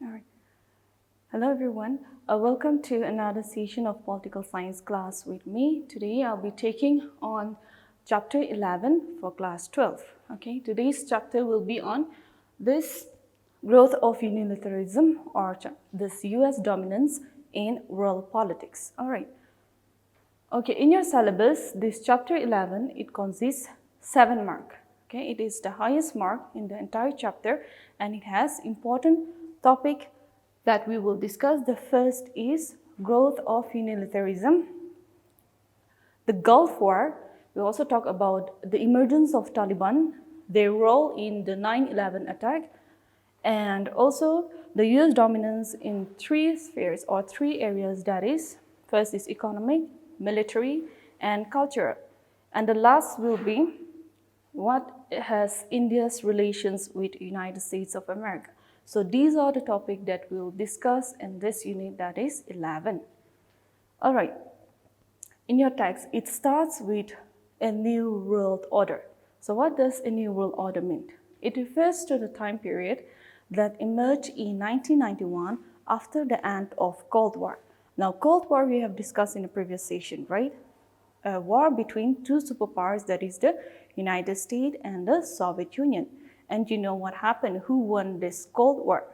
All right. Hello everyone. Welcome to another session of political science class with me. Today I'll be taking on chapter 11 for class 12. Okay, today's chapter will be on this growth of unilateralism or this US dominance in world politics. All right. Okay, in your syllabus, this chapter 11, it consists 7 mark. Okay, it is the highest mark in the entire chapter and it has important topic that we will discuss. The first is growth of unilateralism, the Gulf War. We also talk about the emergence of Taliban, their role in the 9/11 attack, and also the US dominance in 3 spheres or 3 areas, that is, first is economic, military, and cultural. And the last will be what has India's relations with United States of America. So these are the topics that we'll discuss in this unit, that is 11. All right. In your text, it starts with a new world order. So what does a new world order mean? It refers to the time period that emerged in 1991 after the end of Cold War. Now, Cold War we have discussed in a previous session, right? A war between 2 superpowers, that is the United States and the Soviet Union. And you know what happened, who won this Cold War.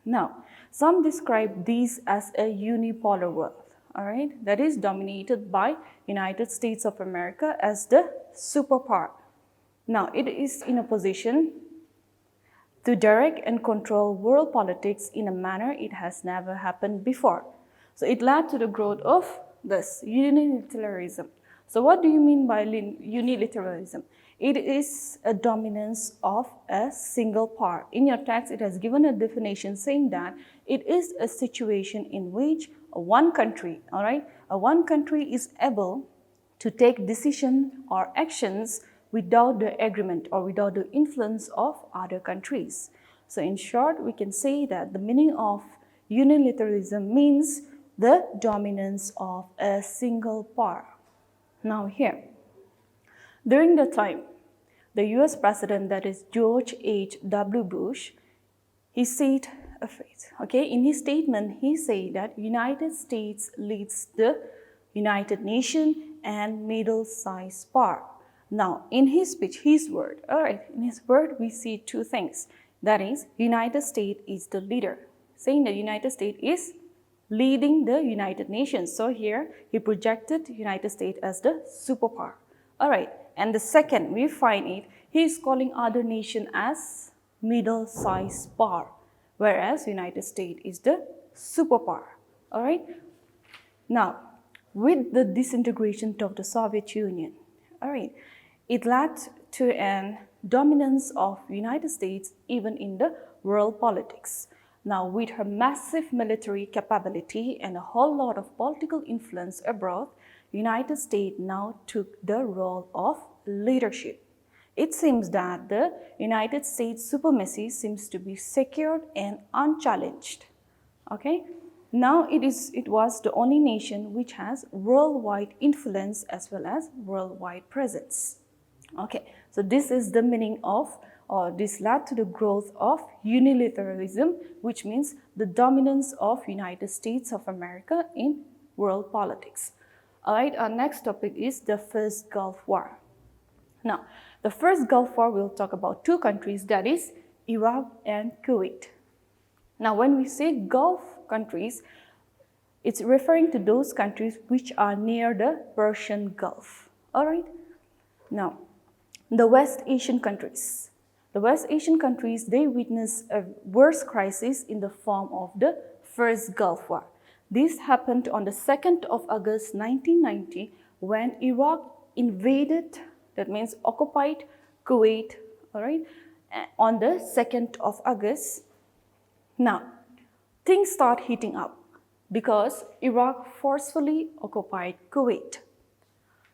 Now, some describe these as a unipolar world, all right, that is dominated by United States of America as the superpower. Now, it is in a position to direct and control world politics in a manner it has never happened before. So it led to the growth of this unilateralism. So what do you mean by unilateralism? It is a dominance of a single power. In your text, it has given a definition saying that it is a situation in which one country, all right, one country is able to take decisions or actions without the agreement or without the influence of other countries. So in short, we can say that the meaning of unilateralism means the dominance of a single power. Now here, during the time, the US president, that is George H.W. Bush, he said a phrase, okay, in his statement, he said that United States leads the United Nations and middle-sized power. Now, in his speech, his word, all right, in his word, we see 2 things. That is, United States is the leader, saying that United States is leading the United Nations. So here, he projected United States as the superpower. All right, and the second, we find it, he is calling other nations as middle-sized power, whereas United States is the superpower. All right. Now, with the disintegration of the Soviet Union, all right, it led to an dominance of United States even in the world politics. Now, with her massive military capability and a whole lot of political influence abroad, United States now took the role of leadership. It seems that the United States supremacy seems to be secured and unchallenged. Okay? Now it was the only nation which has worldwide influence as well as worldwide presence. Okay, so this is the meaning of, or this led to the growth of unilateralism, which means the dominance of United States of America in world politics. All right, our next topic is the first Gulf War. Now, the first Gulf War, we'll talk about 2 countries, that is Iraq and Kuwait. Now, when we say Gulf countries, it's referring to those countries which are near the Persian Gulf. All right. Now, the West Asian countries. The West Asian countries, they witnessed a worse crisis in the form of the first Gulf War. This happened on the 2nd of August 1990 when Iraq invaded, that means occupied Kuwait, all right, on the 2nd of August. Now, things start heating up because Iraq forcefully occupied Kuwait.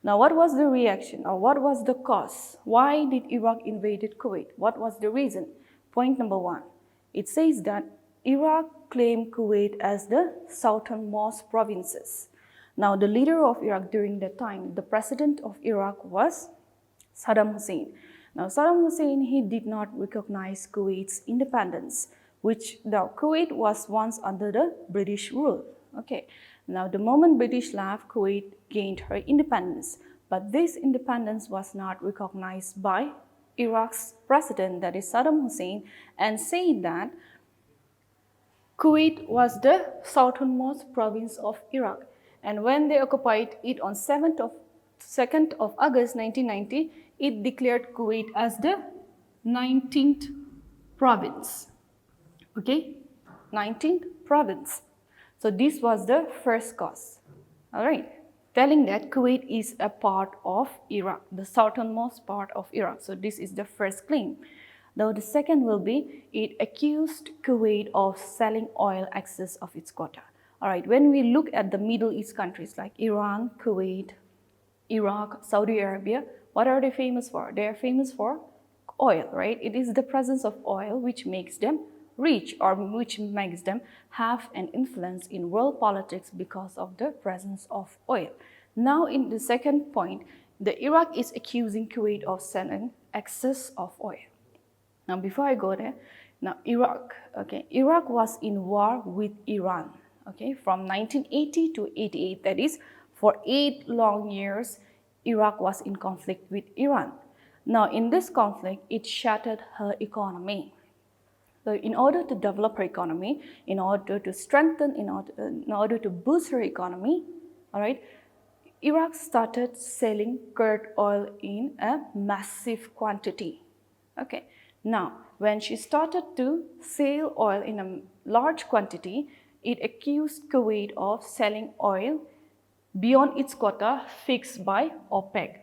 Now, what was the reaction or what was the cause? Why did Iraq invaded Kuwait? What was the reason? Point number 1. It says that Iraq claimed Kuwait as the southernmost provinces. Now, the leader of Iraq during that time, the president of Iraq was Saddam Hussein. Now, Saddam Hussein, he did not recognize Kuwait's independence. which now Kuwait was once under the British rule. Okay, now the moment British left, Kuwait gained her independence, but this independence was not recognized by Iraq's president, that is Saddam Hussein, and said that Kuwait was the southernmost province of Iraq, and when they occupied it on 2nd of August 1990, it declared Kuwait as the 19th province. Okay, 19th province. So this was the first cause. All right, telling that Kuwait is a part of Iraq, the southernmost part of Iraq. So this is the first claim. Now the second will be, it accused Kuwait of selling oil excess of its quota. All right, when we look at the Middle East countries like Iran, Kuwait, Iraq, Saudi Arabia, what are they famous for? They are famous for oil, right? It is the presence of oil which makes them rich, or which makes them have an influence in world politics because of the presence of oil. Now in the second point, the Iraq is accusing Kuwait of selling excess of oil. Now before I go there, now Iraq, okay, Iraq was in war with Iran, okay, from 1980 to 88, that is for 8 long years, Iraq was in conflict with Iran. Now in this conflict, it shattered her economy. So in order to develop her economy, in order to strengthen, in order to boost her economy, all right, Iraq started selling crude oil in a massive quantity. Okay, now when she started to sell oil in a large quantity, it accused Kuwait of selling oil beyond its quota fixed by OPEC.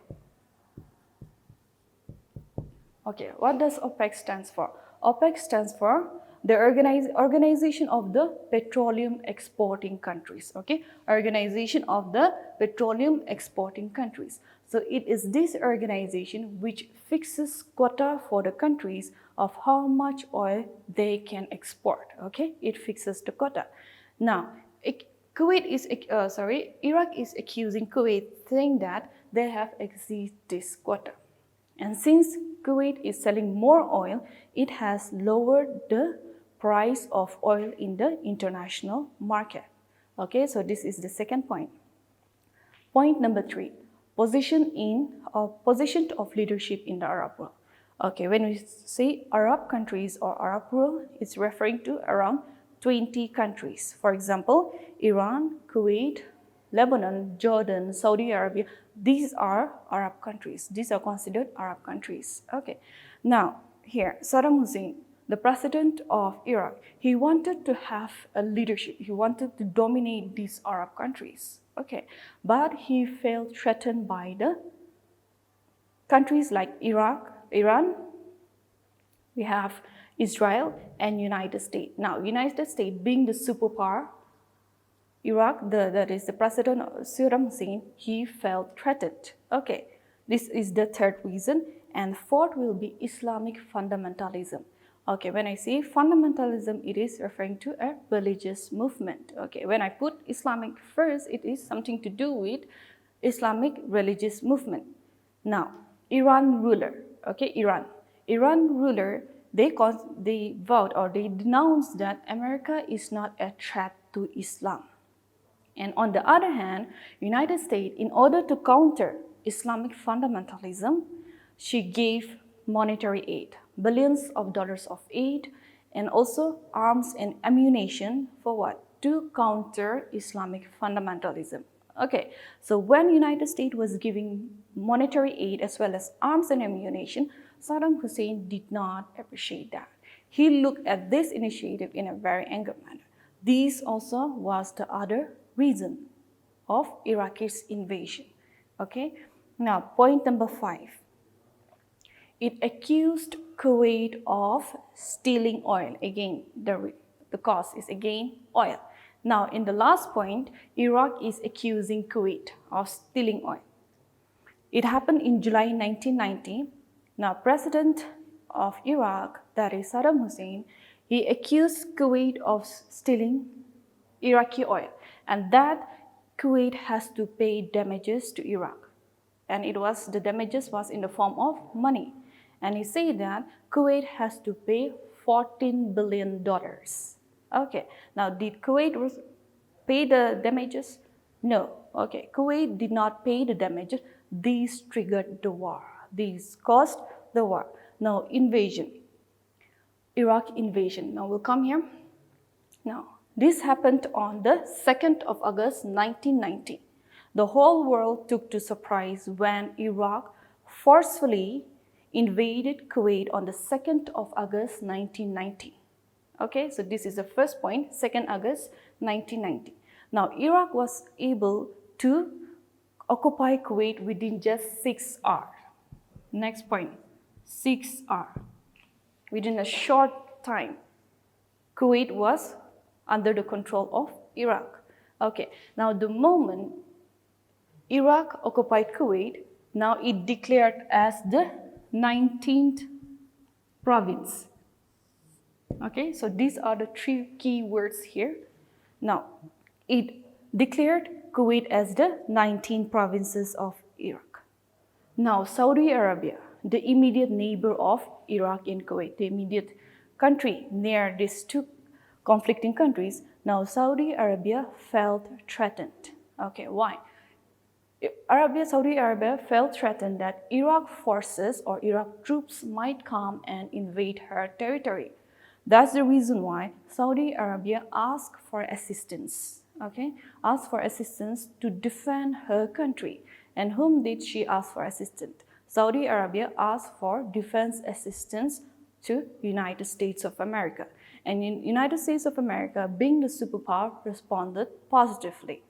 Okay, what does OPEC stands for? OPEC stands for the Organization of the Petroleum Exporting Countries. Okay, Organization of the Petroleum Exporting Countries. So it is this organization which fixes quota for the countries of how much oil they can export. Okay, it fixes the quota. Now, Iraq is accusing Kuwait, saying that they have exceeded this quota. And since Kuwait is selling more oil, it has lowered the price of oil in the international market. Okay, so this is the second point. Point number 3, position of leadership in the Arab world. Okay, when we say Arab countries or Arab world, it's referring to around 20 countries. For example, Iran, Kuwait, Lebanon, Jordan, Saudi Arabia, these are Arab countries. These are considered Arab countries. Okay. Now, here, Saddam Hussein, the president of Iraq, he wanted to have a leadership. He wanted to dominate these Arab countries. Okay. But he felt threatened by the countries like Iran, we have Israel, and United States. Now, United States being the superpower, Iraq, that is the president Saddam Hussein, he felt threatened. Okay, this is the third reason. And fourth will be Islamic fundamentalism. Okay, when I say fundamentalism, it is referring to a religious movement. Okay, when I put Islamic first, it is something to do with Islamic religious movement. Now, Iran ruler, okay, Iran ruler, they vowed or they denounced that America is not a threat to Islam. And on the other hand, United States, in order to counter Islamic fundamentalism, she gave monetary aid, billions of dollars of aid, and also arms and ammunition for what? To counter Islamic fundamentalism. Okay, so when United States was giving monetary aid as well as arms and ammunition, Saddam Hussein did not appreciate that. He looked at this initiative in a very angry manner. This also was the other reason of Iraqi's invasion. Okay, now point number 5. It accused Kuwait of stealing oil. Again, the cause is again oil. Now, in the last point, Iraq is accusing Kuwait of stealing oil. It happened in July 1990. Now, President of Iraq, that is Saddam Hussein, he accused Kuwait of stealing Iraqi oil, and that Kuwait has to pay damages to Iraq. And the damages was in the form of money. And he said that Kuwait has to pay $14 billion. Okay, now did Kuwait pay the damages? No. Okay, Kuwait did not pay the damages. These triggered the war. These caused the war. Now invasion, Iraq invasion. Now we'll come here. Now this happened on the 2nd of August 1990. The whole world took to surprise when Iraq forcefully invaded Kuwait on the 2nd of August 1990. Okay, so this is the first point, 2nd August 1990. Now Iraq was able to occupy Kuwait within just 6 hours. Next point, 6 hours. Within a short time, Kuwait was under the control of Iraq. Okay, now the moment Iraq occupied Kuwait, now it declared as the 19th province. Okay, so these are the 3 key words here. Now, it declared Kuwait as the 19 provinces of Iraq. Now, Saudi Arabia, the immediate neighbor of Iraq and Kuwait, the immediate country near these 2 conflicting countries, now Saudi Arabia felt threatened. Okay, why? Saudi Arabia felt threatened that Iraq forces or Iraq troops might come and invade her territory. That's the reason why Saudi Arabia asked for assistance. Okay, asked for assistance to defend her country. And whom did she ask for assistance? Saudi Arabia asked for defense assistance to United States of America. And in United States of America, being the superpower, responded positively.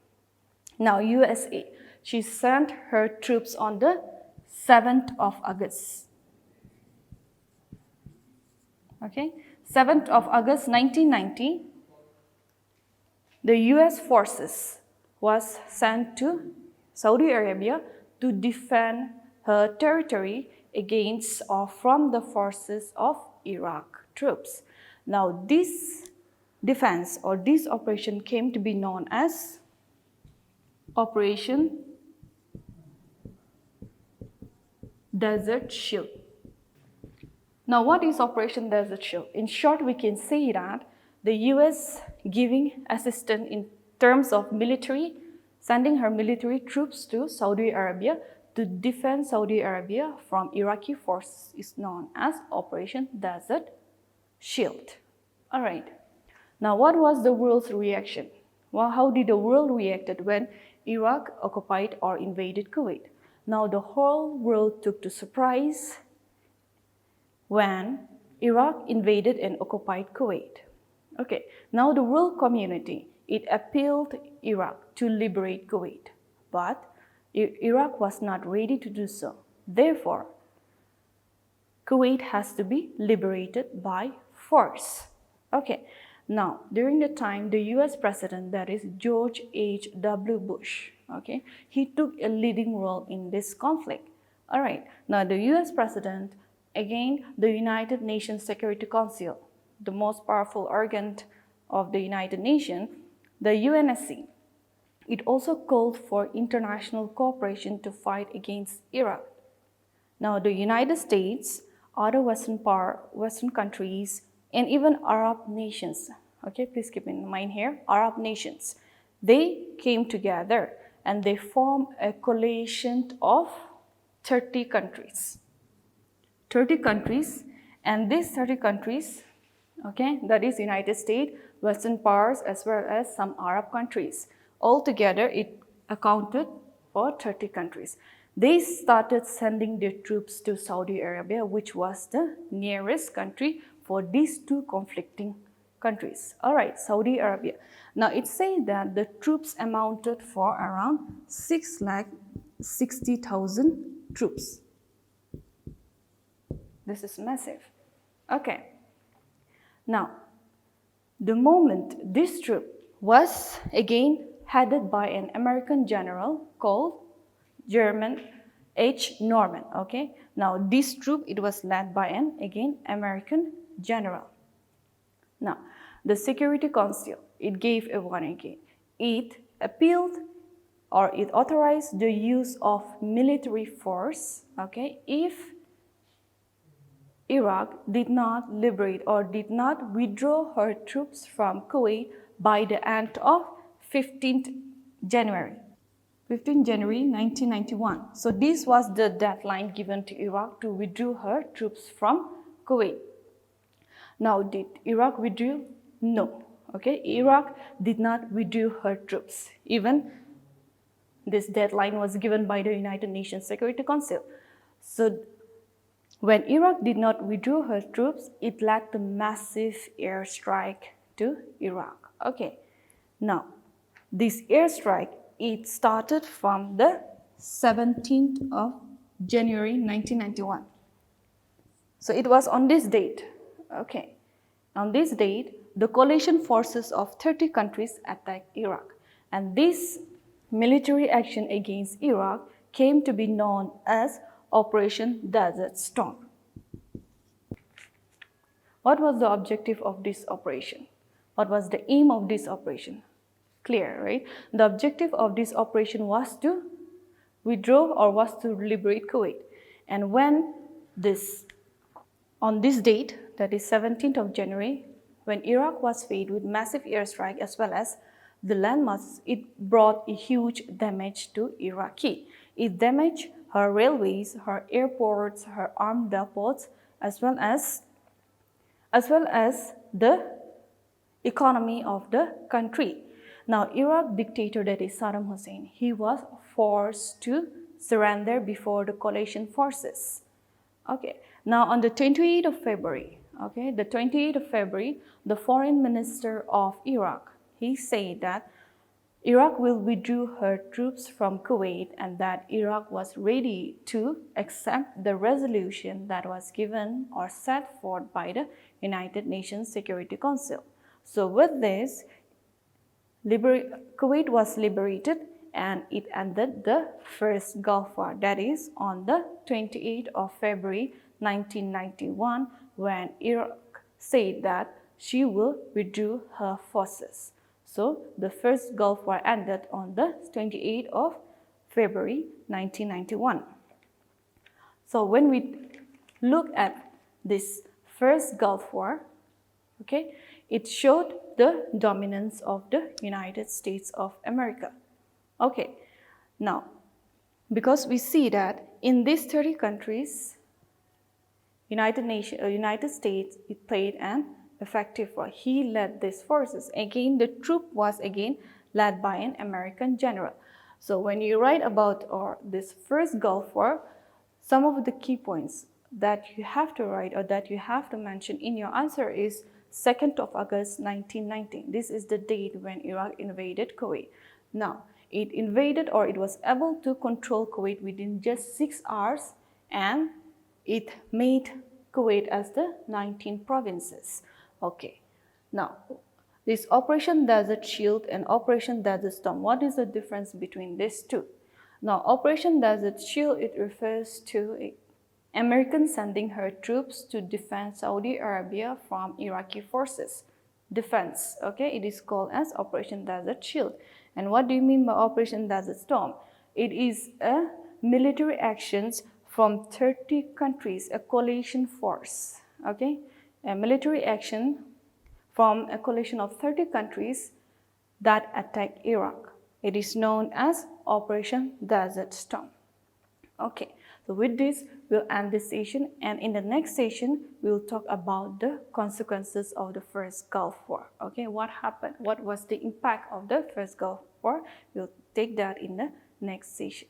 Now USA, she sent her troops on the 7th of August. Okay, 7th of August 1990, the US forces was sent to Saudi Arabia to defend her territory against or from the forces of Iraq troops. Now this defense or this operation came to be known as Operation Desert Shield. Now what is Operation Desert Shield? In short, we can say that the US giving assistance in terms of military, sending her military troops to Saudi Arabia to defend Saudi Arabia from Iraqi forces is known as Operation Desert Shield. All right. Now what was the world's reaction? Well, how did the world react when Iraq occupied or invaded Kuwait? Now the whole world took to surprise when Iraq invaded and occupied Kuwait. Okay, now the world community, it appealed Iraq to liberate Kuwait, but Iraq was not ready to do so. Therefore, Kuwait has to be liberated by force. Okay, now during the time, the US president, that is George H.W. Bush, okay, he took a leading role in this conflict. All right, now the US president, again, the United Nations Security Council, the most powerful organ of the United Nations, the UNSC, it also called for international cooperation to fight against Iraq. Now, the United States, other Western countries, and even Arab nations, okay, please keep in mind here, Arab nations, they came together and they formed a coalition of 30 countries. 30 countries, and these 30 countries, okay, that is United States, Western powers, as well as some Arab countries. Altogether, it accounted for 30 countries. They started sending their troops to Saudi Arabia, which was the nearest country for these 2 conflicting countries. All right, Saudi Arabia. Now, it says that the troops amounted for around 660,000 troops. This is massive. Okay. Now, the moment this troop was again headed by an American general called German H. Norman. Okay. Now, this troop, it was led by an, again, American general. Now, the Security Council, it gave a warning again. It appealed or it authorized the use of military force, okay, if Iraq did not liberate or did not withdraw her troops from Kuwait by the end of 15th January. 15 January 1991. So this was the deadline given to Iraq to withdraw her troops from Kuwait. Now, did Iraq withdraw? No. Okay, Iraq did not withdraw her troops. Even this deadline was given by the United Nations Security Council. So when Iraq did not withdraw her troops, it led to massive airstrike to Iraq. Okay, now this airstrike, it started from the 17th of January 1991. So it was on this date. Okay, on this date, the coalition forces of 30 countries attacked Iraq, and this military action against Iraq came to be known as Operation Desert Storm. What was the objective of this operation? What was the aim of this operation? Clear, right? The objective of this operation was to withdraw or was to liberate Kuwait. And when on this date, that is 17th of January, when Iraq was faced with massive airstrike as well as the landmass, it brought a huge damage to Iraqi. It damaged her railways, her airports, her armed depots, as well as the economy of the country. Now, Iraq dictator, that is Saddam Hussein, he was forced to surrender before the coalition forces. Okay. Now, on the 28th of February, the foreign minister of Iraq, he said that Iraq will withdraw her troops from Kuwait and that Iraq was ready to accept the resolution that was given or set forth by the United Nations Security Council. So with this, Kuwait was liberated and it ended the first Gulf War. That is on the 28th of February 1991 when Iraq said that she will withdraw her forces. So the first Gulf War ended on the 28th of February 1991. So when we look at this first Gulf War, okay, it showed the dominance of the United States of America. Okay, now, because we see that in these 30 countries, United States, it played an effective role. He led these forces. Again, the troop was again led by an American general. So when you write about this first Gulf War, some of the key points that you have to write or that you have to mention in your answer is 2nd of August 1990. This is the date when Iraq invaded Kuwait. Now, it invaded or it was able to control Kuwait within just 6 hours and it made Kuwait as the 19 provinces. Okay, now this Operation Desert Shield and Operation Desert Storm, what is the difference between these two? Now, Operation Desert Shield, it refers to American sending her troops to defend Saudi Arabia from Iraqi forces. Defense, okay, it is called as Operation Desert Shield. And what do you mean by Operation Desert Storm? It is a military actions from 30 countries, a coalition force, okay? A military action from a coalition of 30 countries that attacked Iraq. It is known as Operation Desert Storm. Okay, so with this, we'll end this session, and in the next session, we'll talk about the consequences of the first Gulf War. Okay, what happened? What was the impact of the first Gulf War? We'll take that in the next session.